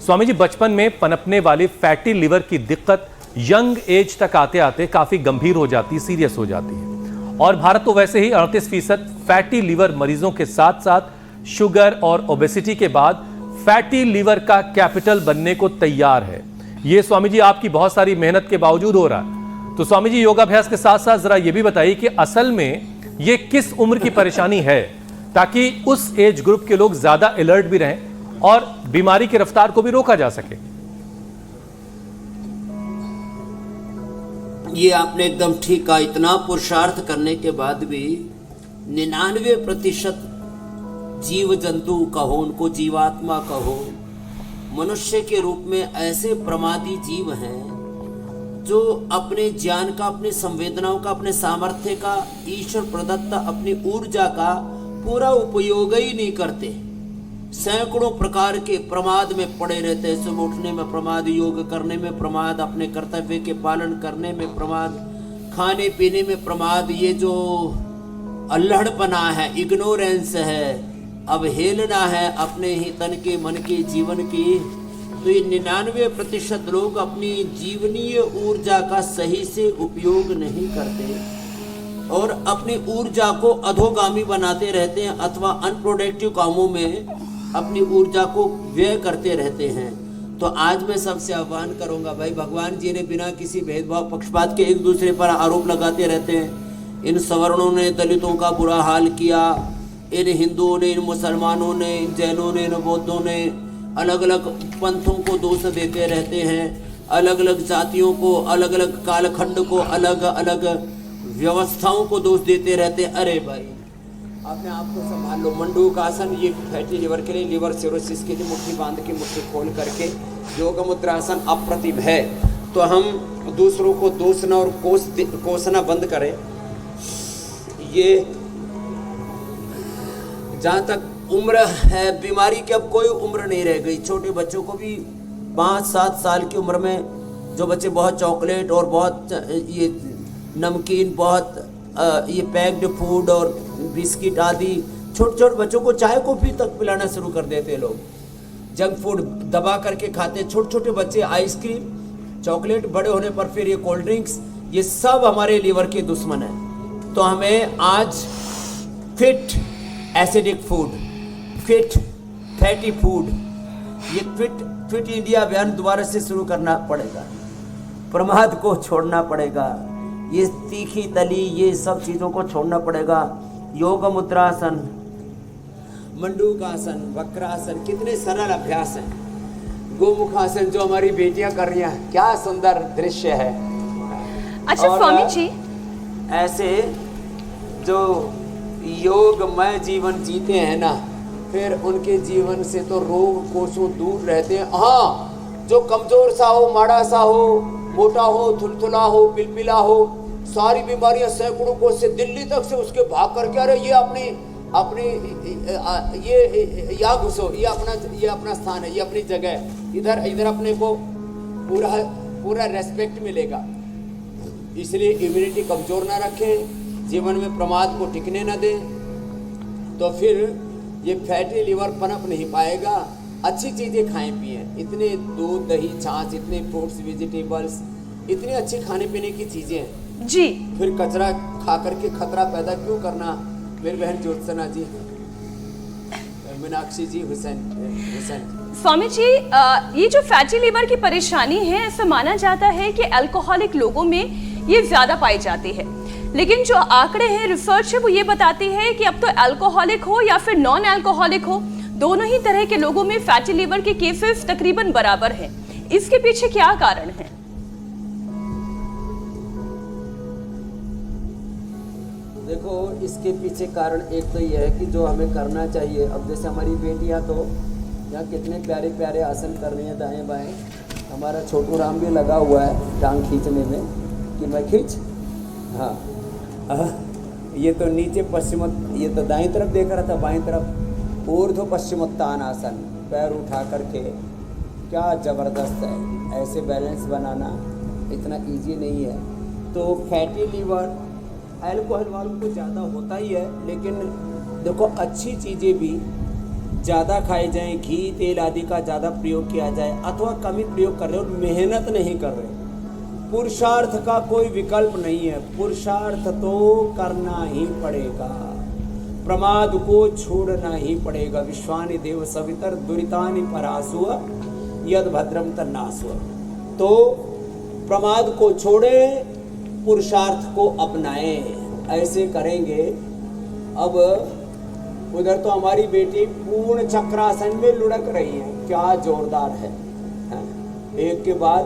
स्वामी जी, बचपन में पनपने वाली फैटी लिवर की दिक्कत यंग एज तक आते आते काफी गंभीर हो जाती, सीरियस हो जाती है। और भारत तो वैसे ही 38% फैटी लिवर मरीजों के साथ साथ शुगर और ओबेसिटी के बाद फैटी लिवर का कैपिटल बनने को तैयार है। ये स्वामी जी आपकी बहुत सारी मेहनत के बावजूद हो रहा है। तो स्वामी जी, योगाभ्यास के साथ साथ जरा ये भी बताइए कि असल में ये किस उम्र की परेशानी है, ताकि उस एज ग्रुप के लोग ज्यादा अलर्ट भी रहें और बीमारी की रफ्तार को भी रोका जा सके। ये आपने एकदम ठीक कहा। इतना पुरुषार्थ करने के बाद भी 99% जीव जंतु कहो, उनको जीवात्मा कहो, मनुष्य के रूप में ऐसे प्रमादी जीव हैं जो अपने ज्ञान का, अपनी संवेदनाओं का, अपने सामर्थ्य का, ईश्वर प्रदत्त अपनी ऊर्जा का पूरा उपयोग ही नहीं करते। सैकड़ों प्रकार के प्रमाद में पड़े रहते हैं। सुबह उठने में प्रमाद, योग करने में प्रमाद, अपने कर्तव्य के पालन करने में प्रमाद, खाने पीने में प्रमाद। ये जो अल्हड़पना है, इग्नोरेंस है, अवहेलना है अपने ही तन के, मन के, जीवन की, तो ये 99% लोग अपनी जीवनीय ऊर्जा का सही से उपयोग नहीं करते और अपनी ऊर्जा को अधोगामी बनाते रहते हैं अथवा अनप्रोडक्टिव कामों में अपनी ऊर्जा को व्यय करते रहते हैं। तो आज मैं सबसे आह्वान करूंगा, भाई भगवान जी ने बिना किसी भेदभाव पक्षपात के एक दूसरे पर आरोप लगाते रहते हैं। इन सवर्णों ने दलितों का बुरा हाल किया, इन हिंदुओं ने, इन मुसलमानों ने, इन जैनों ने, इन बौद्धों ने, अलग अलग पंथों को दोष देते रहते हैं, अलग अलग जातियों को, अलग अलग कालखंड को, अलग अलग व्यवस्थाओं को दोष देते रहते। अरे भाई, अपने आप को संभाल लो। मंडूक आसन ये फैटी लिवर के लिए, लिवर सिरोसिस के लिए मुट्ठी बांध के, मुट्ठी खोल करके योग मुद्रासन अप्रतिम है। तो हम दूसरों को दोषना और कोसना बंद करें। ये जहाँ तक उम्र है, बीमारी की अब कोई उम्र नहीं रह गई। छोटे बच्चों को भी 5-7 साल की उम्र में जो बच्चे बहुत चॉकलेट और बहुत ये नमकीन, बहुत ये पैक्ड फूड और बिस्किट आदि, छोटे छोटे बच्चों को चाय कॉफी तक पिलाना शुरू कर देते लोग। जंक फूड दबा करके खाते छोटे छोटे बच्चे, आइसक्रीम, चॉकलेट, बड़े होने पर फिर ये कोल्ड ड्रिंक्स, ये सब हमारे लीवर के दुश्मन हैं। तो हमें आज fit acidic food, fit fatty food, ये फिट इंडिया अभियान दोबारा से शुरू करना पड़ेगा। प्रमाद को छोड़ना पड़ेगा, ये तीखी तली, ये सब चीज़ों को छोड़ना पड़ेगा। योग मुद्रासन, मंडूकासन, वक्रासन, कितने सरल अभ्यास हैं। गोमुखासन जो हमारी बेटियां कर रही हैं, क्या सुंदर दृश्य है। अच्छा स्वामी जी, ऐसे जो योगमय जीवन जीते हैं ना, फिर उनके जीवन से तो रोग कोसों दूर रहते हैं। हाँ, जो कमजोर सा हो, माड़ा सा हो, मोटा हो, थुलथुला हो, पिलपिला हो, सारी बीमारियां सैकड़ों कोस से दिल्ली तक से उसके भाग करके, अरे ये अपनी ये यहाँ घुसो, ये अपना स्थान है, ये अपनी जगह है, इधर अपने को पूरा रेस्पेक्ट मिलेगा। इसलिए इम्यूनिटी कमजोर ना रखें, जीवन में प्रमाद को टिकने न दें, तो फिर ये फैटी लिवर पनप नहीं पाएगा। अच्छी चीज़ें खाएं पिएं, इतने दूध, दही, छाछ, इतने फ्रूट्स, वेजिटेबल्स, इतनी अच्छी खाने पीने की चीज़ें हैं जी। फिर कचरा खा करके खतरा पैदा क्यों करना। मेरी बहन ज्योत्सना जी, मीनाक्षी जी, हुसैन। स्वामी जी, ये जो फैटी लिवर की परेशानी है, ऐसा माना जाता है कि अल्कोहलिक लोगों में ये ज्यादा पाई जाती है, लेकिन जो आंकड़े हैं, रिसर्च है, वो ये बताती है कि अब तो अल्कोहलिक हो या फिर नॉन अल्कोहलिक हो, दोनों ही तरह के लोगों में फैटी लिवर के केसेस तकरीबन बराबर हैं। इसके पीछे क्या कारण है? देखो, इसके पीछे कारण एक तो यह है कि जो हमें करना चाहिए। अब जैसे हमारी बेटियां तो यहाँ कितने प्यारे प्यारे आसन कर रही हैं दाएं बाएं। हमारा छोटू राम भी लगा हुआ है टांग खींचने में कि मैं खींच। हाँ, ये तो नीचे पश्चिम, ये तो दाईं तरफ देख रहा था, बाईं तरफ ऊर्ध्व पश्चिमोत्तान आसन, पैर उठा करके। क्या ज़बरदस्त है। ऐसे बैलेंस बनाना इतना इजी नहीं है। तो फैटी लीवर अल्कोहल वालों को ज़्यादा होता ही है, लेकिन देखो अच्छी चीज़ें भी ज़्यादा खाए जाएं, घी तेल आदि का ज़्यादा प्रयोग किया जाए, अथवा कम ही प्रयोग कर रहे हो और मेहनत नहीं कर रहे, पुरुषार्थ का कोई विकल्प नहीं है। पुरुषार्थ तो करना ही पड़ेगा, प्रमाद को छोड़ना ही पड़ेगा। विश्वानि देव सवितर दुरितानि परासुव यद भद्रम तन्नासुव। तो प्रमाद को छोड़े, पुरुषार्थ को अपनाए, ऐसे करेंगे। अब उधर तो हमारी बेटी पूर्ण चक्रासन में लुढ़क रही है, क्या जोरदार है। एक के बाद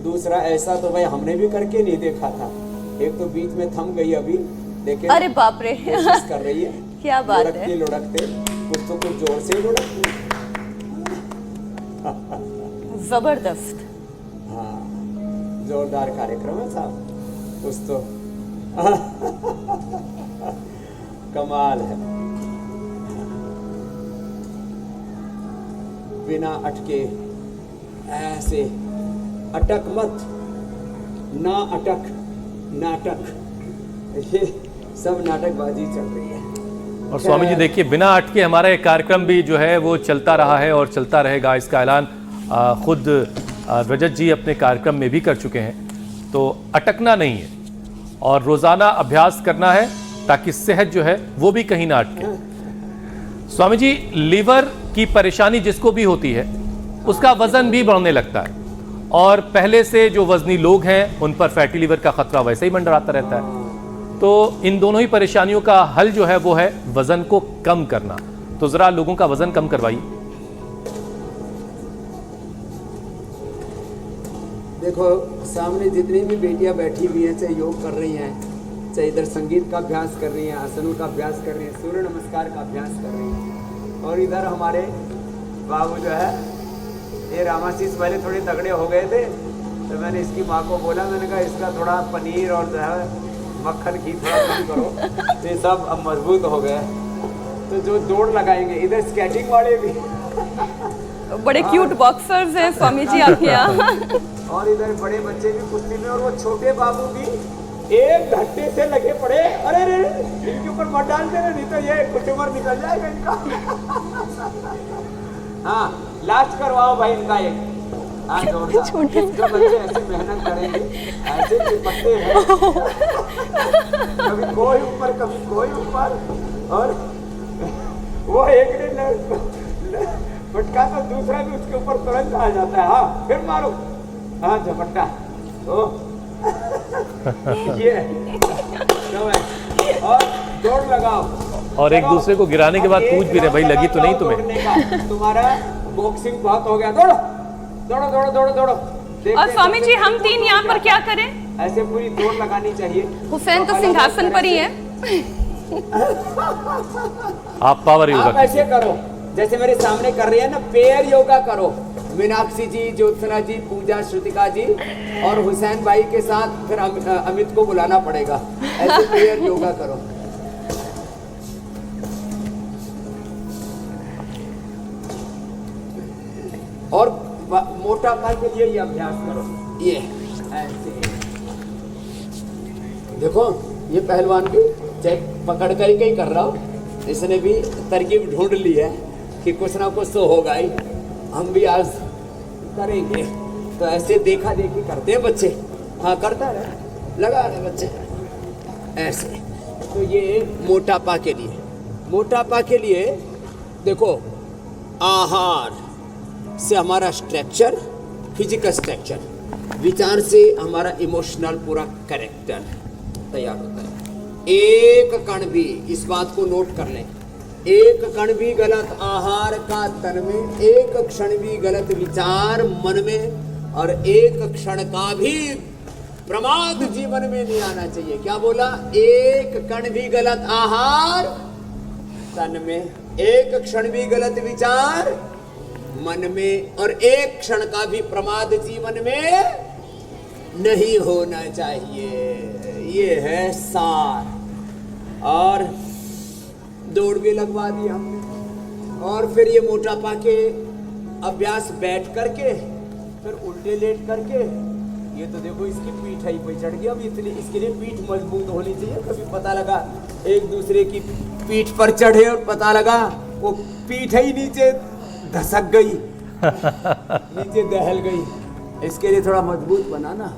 दूसरा, ऐसा तो भाई हमने भी करके नहीं देखा था। एक तो बीच में थम गई, अभी देखे, अरे बाप रे, कोशिश कर रही है। क्या बात है, लुढ़कते कुछ तो कुछ जोर से लुढ़कते। जबरदस्त। हाँ, जोरदार कार्यक्रम है साहब, कुछ तो कमाल है। बिना अटके, ऐसे अटक मत, ना अटक, नाटक, ये सब नाटकबाजी चल रही है। और स्वामी जी देखिए, बिना अटके हमारा ये कार्यक्रम भी जो है वो चलता रहा है और चलता रहेगा। इसका ऐलान खुद रजत जी अपने कार्यक्रम में भी कर चुके हैं। तो अटकना नहीं है और रोजाना अभ्यास करना है ताकि सेहत जो है वो भी कहीं ना अटके। स्वामी जी, लीवर की परेशानी जिसको भी होती है उसका वजन भी बढ़ने लगता है, और पहले से जो वजनी लोग हैं उन पर फैटी लीवर का खतरा वैसे ही मंडराता रहता है। तो इन दोनों ही परेशानियों का हल जो है वो है वजन को कम करना। तो जरा लोगों का वजन कम करवाइए। देखो, सामने जितनी भी बेटियां बैठी हुई हैं, चाहे योग कर रही हैं, चाहे इधर संगीत का अभ्यास कर रही हैं, आसनों का अभ्यास कर रही हैं, सूर्य नमस्कार का अभ्यास कर रही हैं, और इधर हमारे बाबू जो है, ये रामाशीष पहले थोड़े तगड़े हो गए थे, तो मैंने इसकी माँ को बोला, मैंने कहा इसका थोड़ा पनीर और जो है मक्खन घी थोड़ा कम करो, तो ये सब अब मजबूत हो गए। तो जो दौड़ लगाएंगे, इधर स्केटिंग वाले भी बड़े क्यूट बॉक्सर्स हैं स्वामी जी आपके यहाँ। और इधर बड़े बच्चे भी कुश्ती में, और वो छोटे बाबू भी एक घंटे से लगे पड़े। अरे रे, इनके ऊपर मत डाल देना, नहीं तो ये कुछ उम्र निकल जाएगा इनका। हाँ, लास्ट करवाओ भाई इनका एक। हाँ, जोरदार। जो बच्चे ऐसे मेहनत करेंगे, ऐसे चिपकते हैं, कभी कोई ऊपर कभी कोई ऊपर, और वो एक ने फटका तो दूसरा भी उसके ऊपर तुरंत आ जाता है। हाँ, फिर मारो, हाँ झपट्टा, तो ये और दौड़ लगाओ, और एक दूसरे को गिराने के बाद पूछ भी रहे, भाई लगी तो नहीं तुम्हें? तुम्हारा बॉक्सिंग बहुत हो गया, दौड़ो दौड़ो दौड़ो दौड़ो दौड़ो। और स्वामी जी, हम तीन यहाँ पर क्या करें? ऐसे पूरी दौड़ लगानी चाहिए। हुसैन तो सिंहासन पर ही है। आप पावर योगा ऐसे करो जैसे मेरे सामने कर रही है ना, पेयर योगा करो। मीनाक्षी जी, ज्योत्सना जी, पूजा, श्रुतिका जी और हुसैन भाई के साथ फिर अमित को बुलाना पड़ेगा। ऐसे पेयर योगा करो। और मोटापा के लिए ये अभ्यास करो। ये ऐसे देखो, ये पहलवान की चेक पकड़ कर ही कर रहा हूँ। इसने भी तरकीब ढूंढ ली है कि कुछ ना कुछ तो होगा ही, हम भी आज करेंगे। तो ऐसे देखा देखी करते हैं बच्चे। हाँ, करता रहे, लगा रहे बच्चे ऐसे। तो ये मोटापा के लिए, मोटापा के लिए देखो, आहार से हमारा स्ट्रक्चर, फिजिकल स्ट्रक्चर, विचार से हमारा इमोशनल पूरा कैरेक्टर तैयार होता है। एक कण भी, इस बात को नोट कर लें, एक कण भी गलत आहार का तन में, एक क्षण भी गलत विचार मन में, और एक क्षण का भी प्रमाद जीवन में नहीं आना चाहिए। क्या बोला? एक कण भी गलत आहार तन में, एक क्षण भी गलत विचार मन में, और एक क्षण का भी प्रमाद जीवन में नहीं होना चाहिए। ये है सार। और दौड़ भी लगवा दी हमने। और फिर ये मोटापा के अभ्यास बैठ करके, फिर उल्टे लेट करके। ये तो देखो, इसकी पीठ ही पे चढ़ गया। अब इतनी इसके लिए पीठ मजबूत होनी चाहिए। कभी पता लगा एक दूसरे की पीठ पर चढ़े और पता लगा वो पीठ ही नीचे धसक गई, नीचे दहल गई। इसके लिए थोड़ा मजबूत बनाना।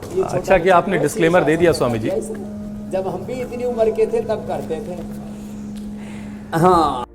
ये छोटा अच्छा कि आपने बच्चा डिस्क्लेमर दे दिया स्वामी जी। जब हम भी इतनी उम्र के थे तब करते थे। हाँ।